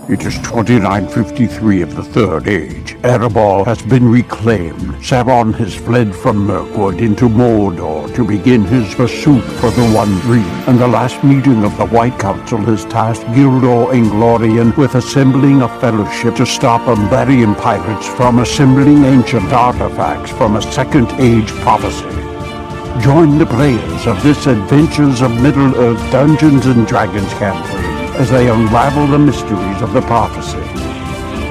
It is 2953 of the Third Age. Erebor has been reclaimed. Sauron has fled from Mirkwood into Mordor to begin his pursuit for the One Ring. And the last meeting of the White Council has tasked Gildor Inglorion with assembling a fellowship to stop Umbarian pirates from assembling ancient artifacts from a Second Age prophecy. Join the players of this Adventures of Middle-earth Dungeons & Dragons campaign as they unravel the mysteries of the prophecy.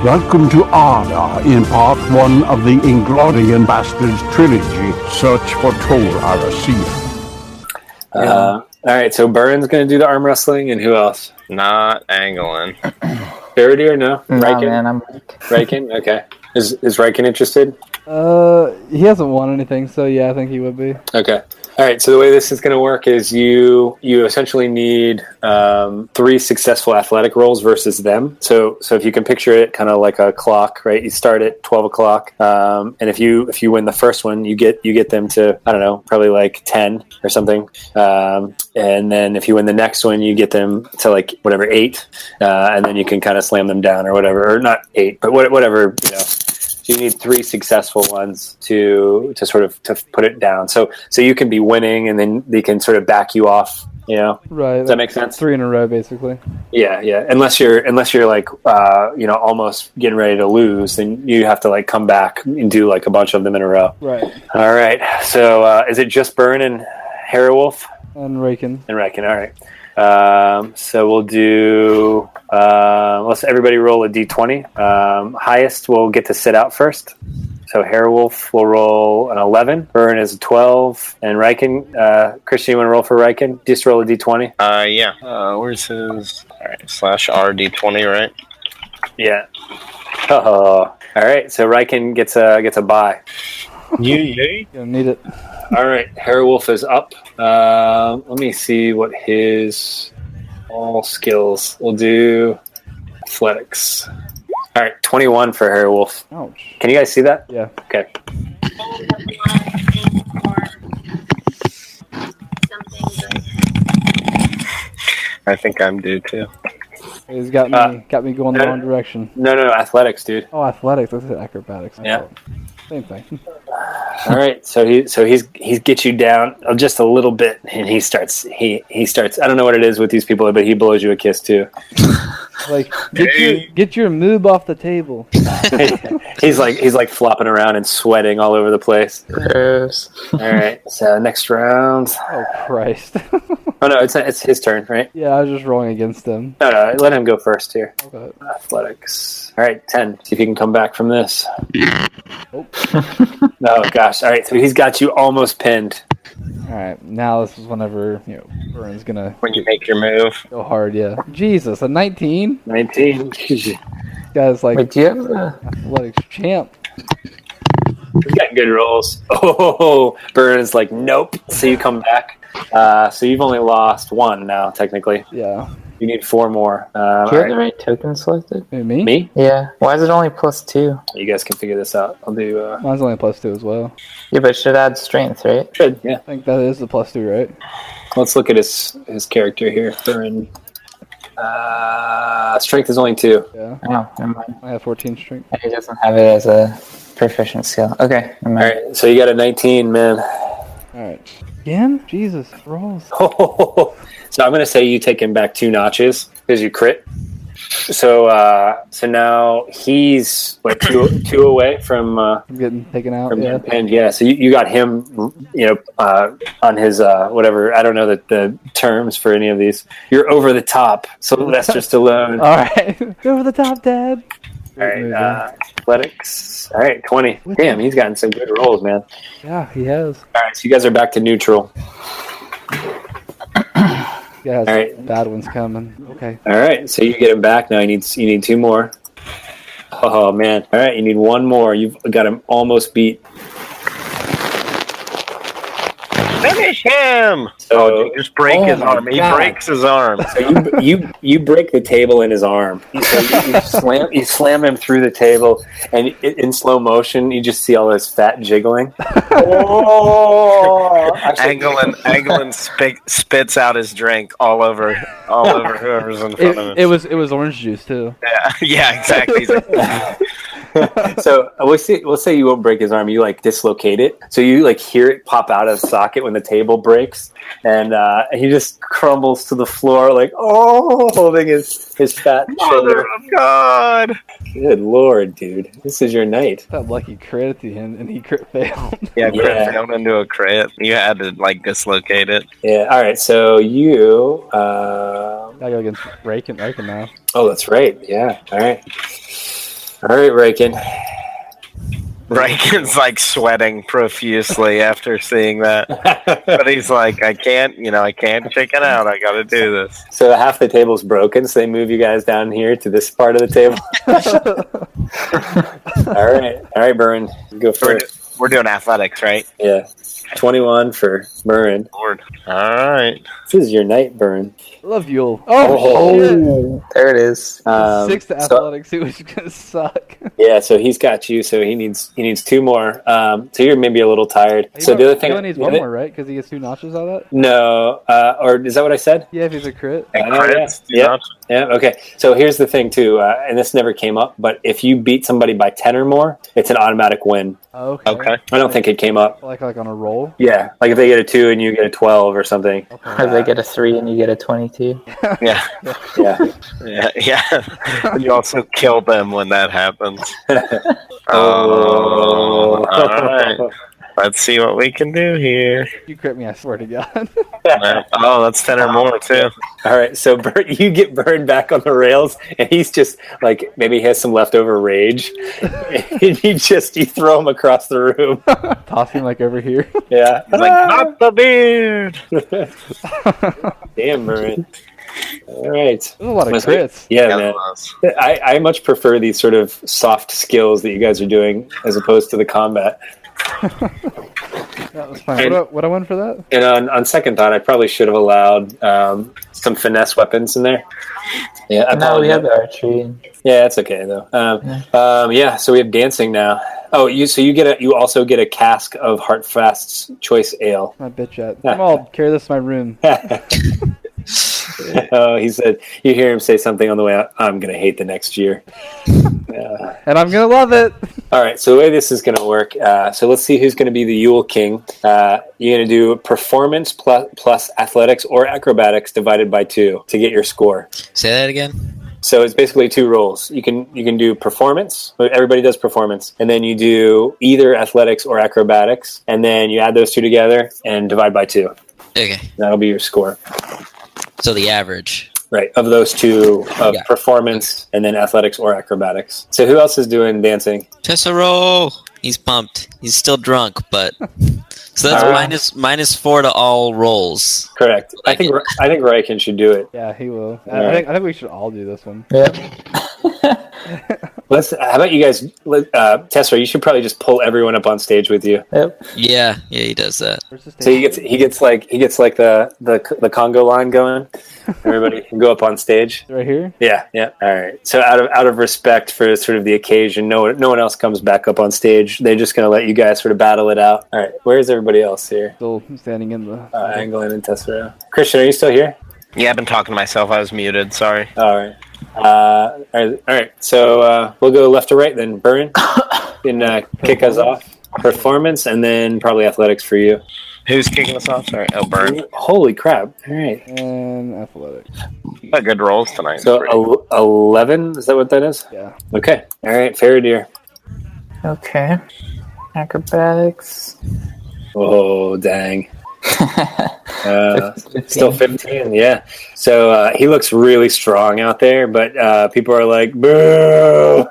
Welcome to Arda in Part 1 of the Inglorion Bastards trilogy, Search for Tol Arasir. Alright, so Burren's going to do the arm wrestling, and who else? Not Anglin. Faraday or no? No, Riken? man, I'm... Riken? Okay. Is Riken interested? He hasn't won anything, so yeah, I think he would be. Okay. All right. So the way this is going to work is you essentially need 3 successful athletic rolls versus them. So if you can picture it kind of like a clock, right? You start at 12 o'clock, and if you win the first one, you get them to, I don't know, probably like 10 or something. And then if you win the next one, you get them to like whatever 8, and then you can kind of slam them down or whatever, or not 8, but whatever, you know. You need 3 successful ones to sort of to put it down. So you can be winning, and then they can sort of back you off. You know, right? Does that make sense? 3 in a row, basically. Yeah. Unless you're like almost getting ready to lose, then you have to like come back and do like a bunch of them in a row. Right. All right. So is it just Burn and Harrowolf? And Raken. All right. So we'll do. Let's everybody roll a d20. Highest will get to sit out first. So Harrowolf will roll an 11. Burn is a 12. And Riken, Christian, you want to roll for Riken? Just roll a d20. Yeah. Where's his? All right, /RD20, right? Yeah. Oh. All right. So Riken gets a bye. You Gonna need it. All right. Harrowolf is up. Let me see what his all skills. We'll do athletics. All right, 21 for Harrowolf. Ouch. Can you guys see that? Yeah. Okay. I think I'm due too. He's got me going the wrong direction. No, athletics, dude. Oh, athletics. This is acrobatics. Yeah. Same thing. All right, so he's gets you down just a little bit, and he starts. I don't know what it is with these people, but he blows you a kiss too. Like get your moob off the table. he's like flopping around and sweating all over the place. Gross. All right, so next round. Oh Christ. Oh no, it's his turn, right? Yeah, I was just rolling against him. No, let him go first here. Okay. Athletics. All right, 10. See if you can come back from this. Oh. Oh gosh. All right, so he's got you almost pinned. All right, now this is whenever Burns gonna When you make your move. go hard. Yeah. Jesus, a 19. 19. Guy's like Wait, do you have the... athletics champ. He's got good rolls. Oh, Burns like nope. So you come back. So you've only lost 1 now, technically. Yeah. You need 4 more. Do you have the right token selected? Wait, me? Me? Yeah. Why is it only +2? You guys can figure this out. I'll do. Mine's only a +2 as well. Yeah, but it should add strength, right? Should, yeah. I think that is the +2, right? Let's look at his character here. Burn. Strength is only 2. Yeah. Oh, never mind. I have 14 strength. He doesn't have it as a proficient skill. Okay, never All mind. right, so you got a 19, man. All right. Again? Jesus, rolls. So I'm going to say you take him back 2 notches because you crit. So now he's like two away from I'm getting taken out. Yeah. and yeah. So you got him, on his whatever. I don't know the terms for any of these. You're over the top. Sylvester Stallone. All right. Over the top, Dad. All right. Athletics. All right. 20. Damn, he's gotten some good rolls, man. Yeah, he has. All right. So you guys are back to neutral. He has All right. bad ones coming. Okay. All right, so you get him back now. You need 2 more. Oh man! All right, you need 1 more. You've got him almost beat. Finish him! So, dude, just break his my arm. He God. breaks his arm. So you break the table in his arm. So you slam him through the table, and in slow motion, you just see all this fat jiggling. Oh! Actually, Anglin spits out his drink all over whoever's in front of him. It was orange juice too. Yeah, exactly. He's like, So we'll say you won't break his arm. You like dislocate it, so you like hear it pop out of the socket when the table breaks, and he just crumbles to the floor like holding his fat Mother of God! Good lord, dude, this is your night. That lucky crit at the end, and he crit failed. Yeah, crit Yeah. failed into a crit. You had to like dislocate it. Yeah. All right. So you. I go against Raken now. Oh, that's right. Yeah. All right. All right, Raken. Riken's like sweating profusely after seeing that, but he's like, I can't chicken out. I got to do this. So half the table's broken, so they move you guys down here to this part of the table. All right, Burn, go first. We're doing athletics, right? Yeah, 21 for Burn. Lord. All right. This is your night, Burn. Love Yule. Oh, There it is. 6 to athletics. It was gonna suck. Yeah, so he's got you. So he needs 2 more. So you're maybe a little tired. So the other thing, he only needs 1 more, right? Because he gets 2 notches out of that. No, or is that what I said? Yeah, if he's a crit. And Oh, crits, yeah. Yeah, okay. So here's the thing, too, and this never came up, but if you beat somebody by 10 or more, it's an automatic win. Okay. Okay. I don't think it came up. Like on a roll. Yeah, like if they get a 2 and you get a 12 or something. Okay. Or they get a 3 and you get a 22. Yeah. Yeah. Yeah. You also kill them when that happens. Oh. All right. Let's see what we can do here. You crit me, I swear to God. Oh, that's 10 or more, too. All right, so you get burned back on the rails, and he's just like, maybe he has some leftover rage. And you throw him across the room. Toss him like over here. Yeah. He's like, not the beard! Damn, Burn. All right. There's a lot of crits. Yeah, man. I much prefer these sort of soft skills that you guys are doing as opposed to the combat. That was fine. What I won for that? And on second thought, I probably should have allowed some finesse weapons in there. Yeah, No, we have archery. Yeah, that's okay though. Yeah, so we have dancing now. Oh, you also get a cask of Heartfast's choice ale. My bitch at. Come on, carry this to my room. Oh, he said, you hear him say something on the way out, I'm going to hate the next year. And I'm going to love it. All right, so the way this is going to work, so let's see who's going to be the Yule King. You're going to do performance plus athletics or acrobatics divided by 2 to get your score. Say that again. So it's basically 2 rolls. You can do performance. Everybody does performance. And then you do either athletics or acrobatics. And then you add those 2 together and divide by 2. Okay. That'll be your score. So the average. Right, of those 2, performance and then athletics or acrobatics. So who else is doing dancing? Tesoro! He's pumped. He's still drunk, but... So that's -4 to all rolls. Correct. I think Ryken should do it. Yeah, he will. Right. I think we should all do this one. Yep. How about you guys, Tessera, you should probably just pull everyone up on stage with you. Yep. Yeah, he does that. So he gets like the Congo line going. Everybody can go up on stage. Right here? Yeah. All right. So out of respect for sort of the occasion, no one else comes back up on stage. They're just going to let you guys sort of battle it out. All right. Where's everybody else here? Still standing in the... Anglin and Tessera. Christian, are you still here? Yeah, I've been talking to myself. I was muted. Sorry. All right. All right. So we'll go left to right then. Burn can kick us off. Performance and then probably athletics for you. Who's kicking us off? Sorry. Oh, Burn. Holy crap. All right. And athletics. Got good rolls tonight. So 11, is that what that is? Yeah. Okay. All right. Faradir. Okay. Acrobatics. Oh, dang. Still 15, yeah. So he looks really strong out there, but people are like, boo!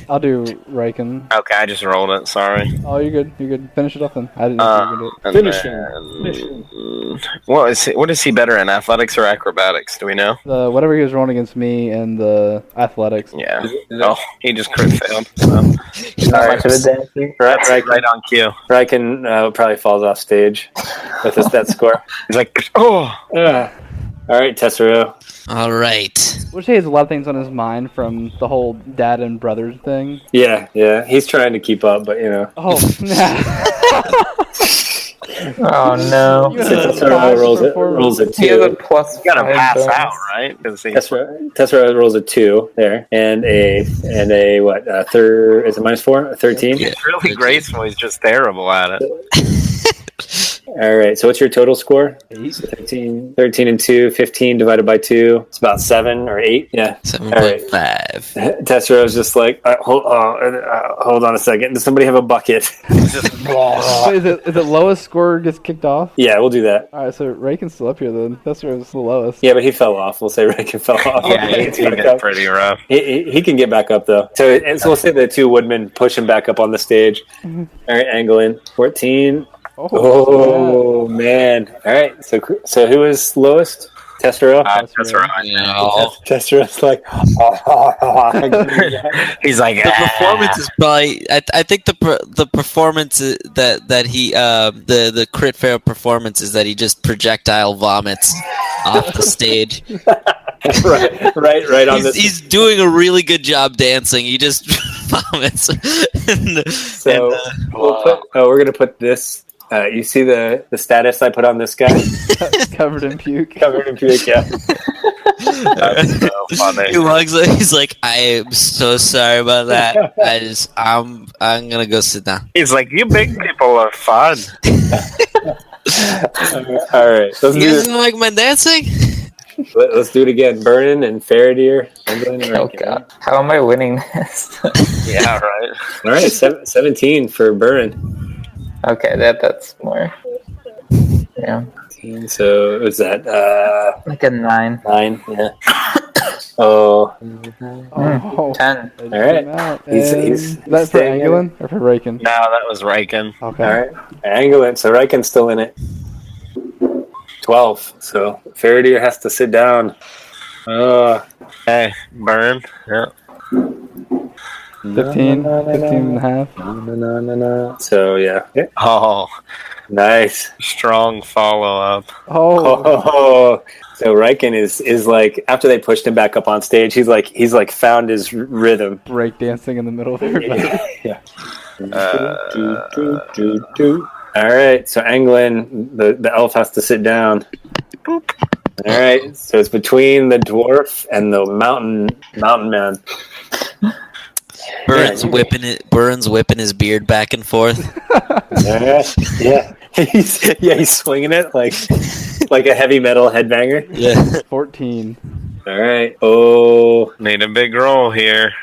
I'll do Riken. Okay, I just rolled it. Sorry. Oh, you're good. You're good. Finish it up then. I didn't know you were going to do it. Finish him. What is he better in, athletics or acrobatics? Do we know? Whatever he was rolling against me and the athletics. Yeah. Oh, he just crit failed. So. Not much of a dancer. That's right on cue. Ryken Burn probably falls off stage with that score. He's like, oh. All right, Tessero. All right. Wish he has a lot of things on his mind from the whole dad and brothers thing. Yeah. He's trying to keep up, but you know. Oh, Oh no. Tessero rolls a He has a 2. plus. You gotta 5 pass bonus. out, right? 'Cause he- Tessero rolls a 2 there, and a what? Third? Is it -4? A 13? Yeah. It's really graceful. He's just terrible at it. All right. So what's your total score? 13 and 2. 15 divided by 2. It's about 7 or 8. Yeah. 7.5. Tessero's just like, hold on a second. Does somebody have a bucket? Wait, is it lowest score gets kicked off? Yeah, we'll do that. All right, so Raken's still up here then. That's the lowest. Yeah, but he fell off. We'll say Reagan fell off. Yeah, he's been pretty rough. He can get back up though. So we'll say the 2 woodmen push him back up on the stage. All right, Anglin. 14. Oh man! All right, so who is lowest? Tessero. That's right. No. Tessero's like, He's like, The performance is probably. I think the performance that he the crit fail performance is that he just projectile vomits off the stage. right on this. He's doing a really good job dancing. He just vomits. So we're gonna put this. You see the status I put on this guy? Covered in puke. Covered in puke, yeah. that's so funny. He walks up, he's like, I am so sorry about that. I'm gonna go sit down. He's like, you big people are fun. All right, You guys don't like my dancing? let's do it again. Burnin and Faradir. Oh god. How am I winning this? Yeah, right. All right, 17 for Burn. Okay, that's more. Yeah. So was that Like a 9. 9? Yeah. Oh, Oh, 10. they just All right. came out. He's Is that for staying in Anglin or for Raken? No, that was Riken. Okay. all right. Anglin. So Riken's still in it. 12. So Faradir has to sit down. Hey, Burn. Yeah. 15 and a half. No. So yeah. Oh, Nice. strong follow up. Oh, Oh, so Riken is like, after they pushed him back up on stage, he's like found his rhythm. break dancing in the middle of everybody. Yeah. All right, so Anglin, the elf has to sit down. All right, so it's between the dwarf and the mountain man. Burns whipping his beard back and forth. Yeah, he's swinging it like a heavy metal headbanger. Yeah. 14. All right. Oh, Need a big roll here.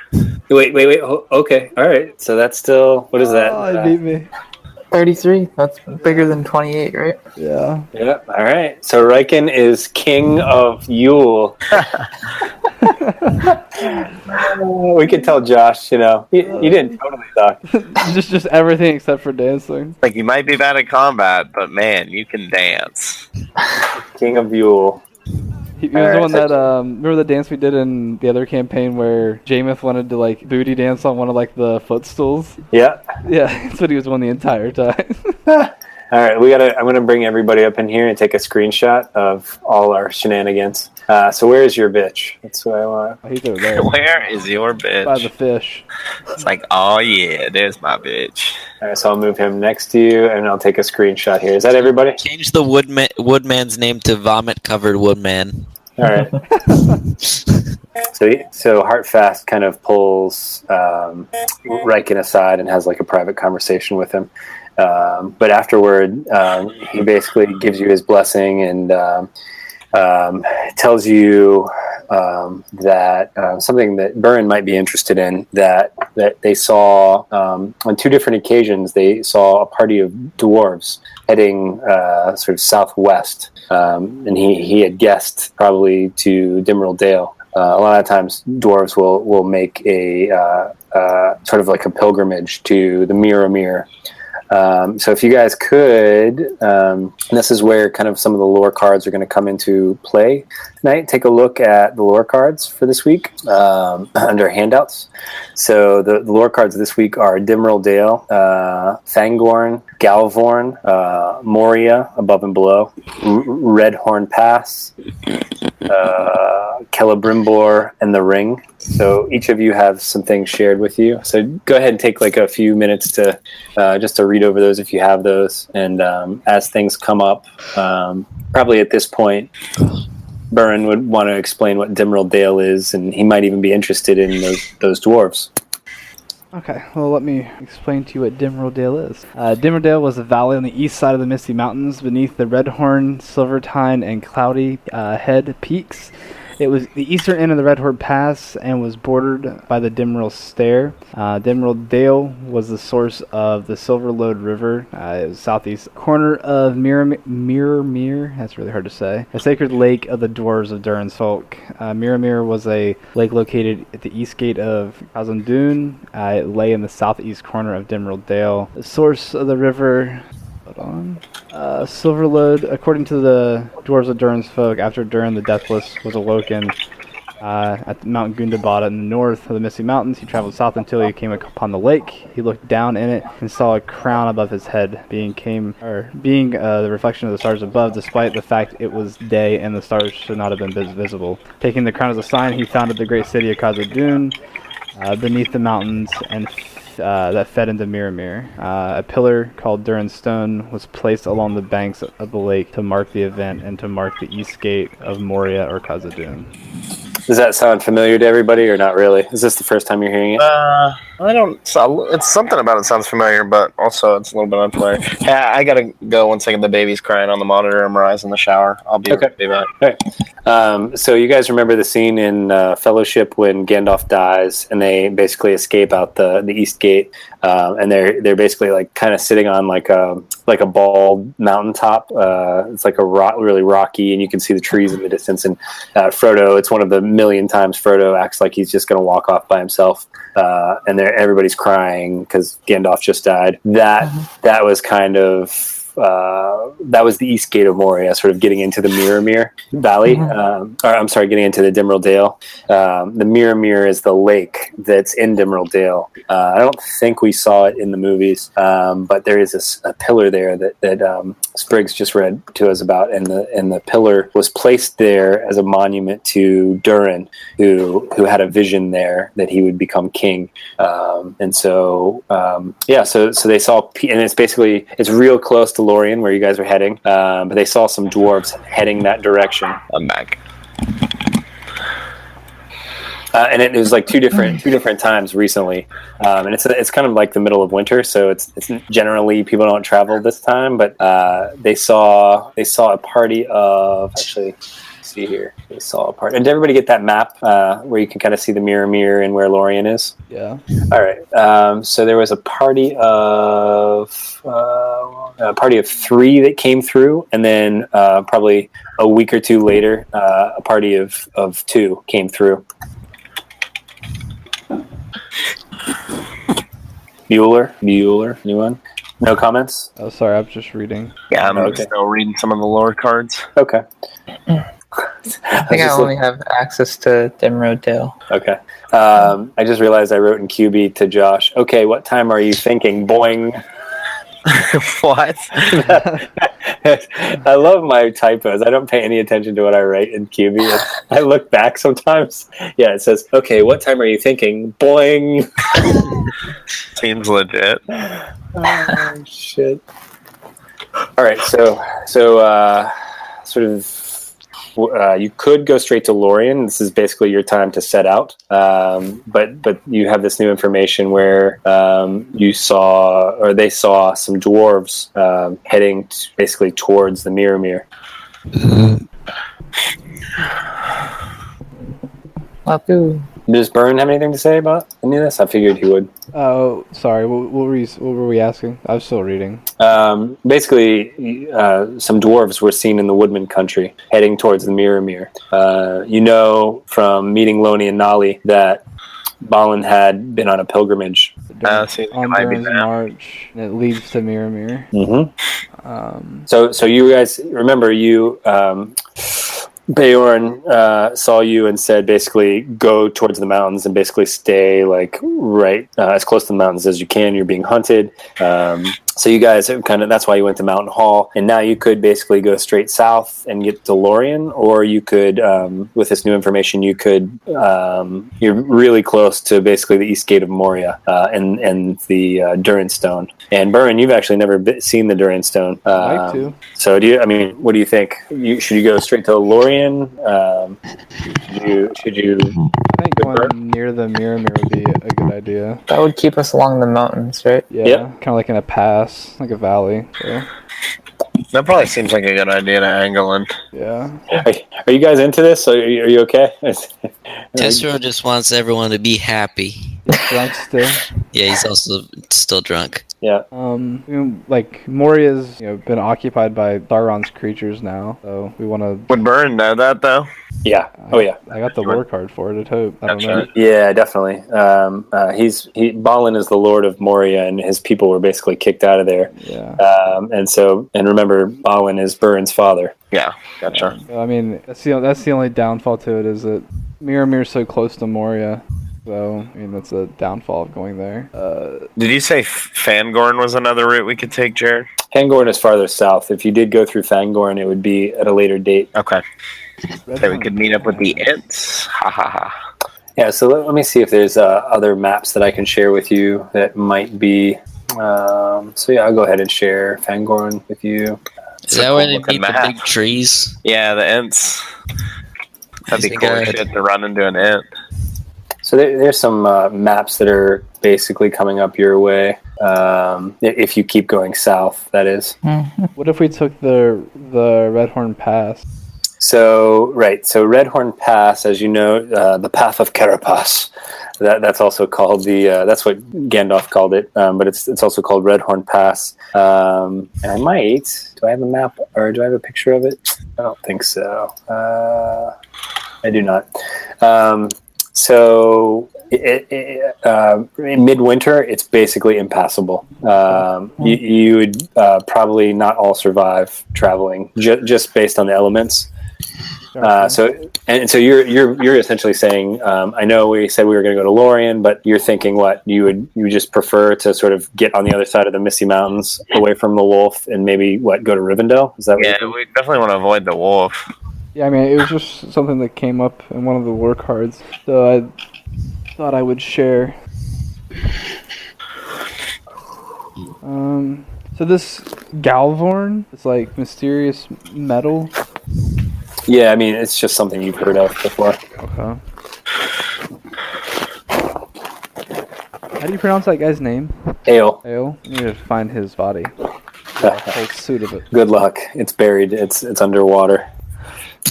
wait. Oh, okay. All right. So that's still, what is that? Oh, he beat me. 33. That's bigger than 28, right? Yeah. Yeah. All right. So Riken is king of Yule. We could tell Josh, you didn't totally talk. just everything except for dancing. Like, you might be bad at combat, but man, you can dance. King of Yule. He was Alright, the one so- that remember the dance we did in the other campaign where Jameith wanted to like booty dance on one of like the footstools. Yeah. Yeah, that's what he was doing the entire time. All right. I'm going to bring everybody up in here and take a screenshot of all our shenanigans. So where is your bitch? That's what I want. Oh, he's over there Where is your bitch? by the fish. It's like, oh yeah, there's my bitch. All right. So I'll move him next to you and I'll take a screenshot here. Is that everybody? Change the woodman's name to Vomit Covered Woodman. All right. So Heartfast kind of pulls Riken aside and has like a private conversation with him. But afterward, he basically gives you his blessing and tells you that something that Burren might be interested in, that they saw on 2 different occasions. They saw a party of dwarves heading sort of southwest, and he had guessed probably to Dimmerald Dale. A lot of times dwarves will make a sort of like a pilgrimage to the Mirror, So if you guys could, this is where kind of some of the lore cards are going to come into play tonight. Take a look at the lore cards for this week under handouts. So the lore cards this week are Dimril Dale, Fangorn, Galvorn, Moria, Above and Below, Redhorn Pass, Celebrimbor, and the Ring. So each of you have some things shared with you. So go ahead and take like a few minutes to just to read over those if you have those. And as things come up, probably at this point, Burren would want to explain what Dimril Dale is, and he might even be interested in those dwarves. Okay, well, let me explain to you what Dimril Dale is. Dimril Dale was a valley on the east side of the Misty Mountains beneath the Redhorn, Silvertine, and Cloudy Head peaks. It was the eastern end of the Redhorn Pass and was bordered by the Dimril Stair. Dimril Dale was the source of the Silverlode River. It was southeast corner of Miramir, that's really hard to say, a sacred lake of the dwarves of Durin's folk. Miramir was a lake located at the east gate of Khazad-dûm. It lay in the southeast corner of Dimril Dale. The source of the river... Silverlode, according to the dwarves of Durin's folk, after Durin the Deathless was awoken at Mount Gundabada in the north of the Misty Mountains, he traveled south until he came upon the lake. He looked down in it and saw a crown above his head, being the reflection of the stars above, despite the fact it was day and the stars should not have been visible. Taking the crown as a sign, he founded the great city of Khazad-dûm beneath the mountains and that fed into Miramir. A pillar called Durin's Stone was placed along the banks of the lake to mark the event and to mark the east gate of Moria or Khazad-dûm. Does that sound familiar to everybody or not really? Is this the first time you're hearing it? I don't. It's something about it sounds familiar, but also it's a little bit unfamiliar. Yeah, I gotta go 1 second. The baby's crying on the monitor. I'm rising in the shower. I'll be okay. Back. Okay. So you guys remember the scene in Fellowship when Gandalf dies and they basically escape out the East Gate, and they're basically like kind of sitting on like a bald mountaintop. It's like really rocky, and you can see the trees in the distance. And Frodo, it's one of the million times Frodo acts like he's just going to walk off by himself, and everybody's crying because Gandalf just died. That was kind of that was the east gate of Moria, sort of getting into the Miramir Valley. Getting into the Dimril Dale. The Miramir is the lake that's in Dimril Dale. I don't think we saw it in the movies, but there is a pillar there that Spriggs just read to us about, and the pillar was placed there as a monument to Durin, who had a vision there that he would become king. So they saw, and it's real close to Lorien where you guys were heading, but they saw some dwarves heading that direction. I'm back. And it was like two different times recently, and it's kind of like the middle of winter, so it's generally people don't travel this time. But they saw a party of see here. They saw a party. And did everybody get that map where you can kind of see the Miramir and where Lorien is? Yeah. All right. So there was a party of 3 that came through, and then probably a week or two later, a party of 2 came through. Bueller, anyone? No comments? Oh, sorry, I'm just reading. Yeah, I'm still reading some of the lore cards. Okay. I think I only have access to Dimril Dale. Okay. I just realized I wrote in QB to Josh, okay, what time are you thinking? Boing. What? I love my typos. I don't pay any attention to what I write in QB. I look back sometimes. Yeah, it says, okay, what time are you thinking? Boing. Seems legit. Oh, shit. All right, so sort of you could go straight to Lorien. This is basically your time to set out. But you have this new information where they saw some dwarves heading basically towards the Miramir. Wapu. Does Burn have anything to say about any of this? I figured he would. Oh, sorry. What were we asking? I was still reading. Basically, some dwarves were seen in the Woodman country heading towards the Miramir. From meeting Loni and Nali that Balin had been on a pilgrimage so it on might be Durin's that. march, and it leads to Mirror. So you guys remember Beorn saw you and said basically go towards the mountains and basically stay like right as close to the mountains as you can. You're being hunted. So you guys have that's why you went to Mountain Hall, and now you could basically go straight south and get to Lorien, or you could, with this new information, you could, you're really close to basically the east gate of Moria and the Durin Stone. And Burren, you've actually never seen the Durin Stone. I'd like to. So what do you think? Should you go straight to Lorien? Should you? I think going near the Mirror would be a good idea. That would keep us along the mountains, right? Yeah, Yep. kind of like in a pass, like a valley. So, That probably seems like a good idea to angle in. yeah. Are you guys into this? Are you okay? Tessero just wants everyone to be happy. Drunk still. Yeah, he's also still drunk. Yeah. Like Moria's, been occupied by Sauron's creatures now, so we want to. Would Burn know that though? Yeah. Oh yeah. I got the lore card for it. I'd hope. I don't That's know. right. Yeah, definitely. Balin is the Lord of Moria, and his people were basically kicked out of there. Yeah. And remember, Balin is Burn's father. Yeah, gotcha. So, I mean, that's the only downfall to it is that Mirror's so close to Moria. So, I mean, that's a downfall of going there. Did you say Fangorn was another route we could take, Jared? Fangorn is farther south. If you did go through Fangorn, it would be at a later date. Okay. So we could meet up with the Ents. Ha ha ha. Yeah, so let me see if there's other maps that I can share with you that might be... so yeah, I'll go ahead and share Fangorn with you. Is that where they Looking meet the map. big trees? Yeah, the Ents. That'd be think cool I- shit to run into an Ent. So there's some maps that are basically coming up your way. If you keep going south, that is. What if we took the Redhorn Pass? So Redhorn Pass, as you know, the Path of Carapace. That's also called that's what Gandalf called it, but it's also called Redhorn Pass. And I might. Do I have a map or do I have a picture of it? I don't think so. I do not. So in midwinter, it's basically impassable. You would probably not all survive traveling just based on the elements. So you're essentially saying, I know we said we were going to go to Lorien, but you're thinking what you would just prefer to sort of get on the other side of the Misty Mountains, away from the wolf, and maybe go to Rivendell? Is that what Yeah, we definitely want to avoid the wolf. Yeah, I mean, it was just something that came up in one of the lore cards, so I thought I would share. So this Galvorn, it's like mysterious metal. Yeah, I mean, it's just something you've heard of before. Okay. How do you pronounce that guy's name? Ale. Ale? I need to find his body. A whole suit of it. Good luck. It's buried. It's underwater.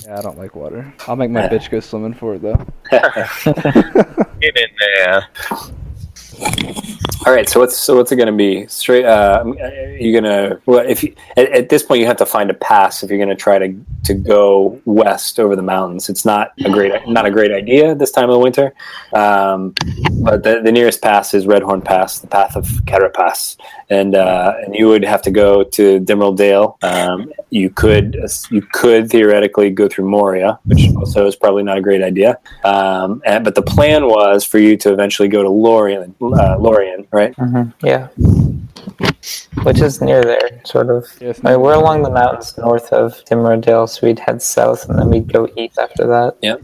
Yeah, I don't like water. I'll make my bitch go swimming for it, though. Get in there. All right. So what's it going to be? Straight. You're gonna. Well, if you, at this point you have to find a pass if you're going to try to go west over the mountains. It's not a great idea this time of the winter. But the nearest pass is Redhorn Pass, the Path of Carapace, and you would have to go to Dimril Dale. You could theoretically go through Moria, which also is probably not a great idea. But the plan was for you to eventually go to Lorien, right? Yeah. Which is near there, sort of. Yeah, it's I mean, we're along the mountains north of Dimrodale, so we'd head south and then we'd go east after that. Yep.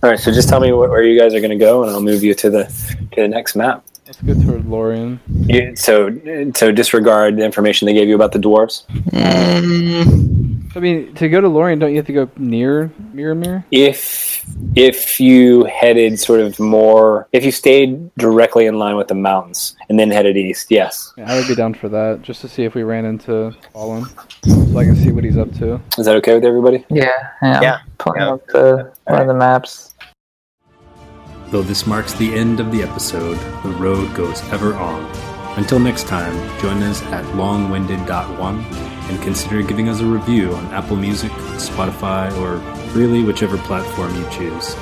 All right. So just tell me where you guys are going to go, and I'll move you to the next map. Let's go toward Lorien. So disregard the information they gave you about the dwarves. I mean, to go to Lorien, don't you have to go near Mirror? If you headed sort of more, if you stayed directly in line with the mountains and then headed east, yes. Yeah, I would be down for that, just to see if we ran into Fallen, so I can see what he's up to. Is that okay with everybody? Yeah. Yeah. Pulling up one of the maps. Though this marks the end of the episode, the road goes ever on. Until next time, join us at longwinded.one and consider giving us a review on Apple Music, Spotify, or really whichever platform you choose.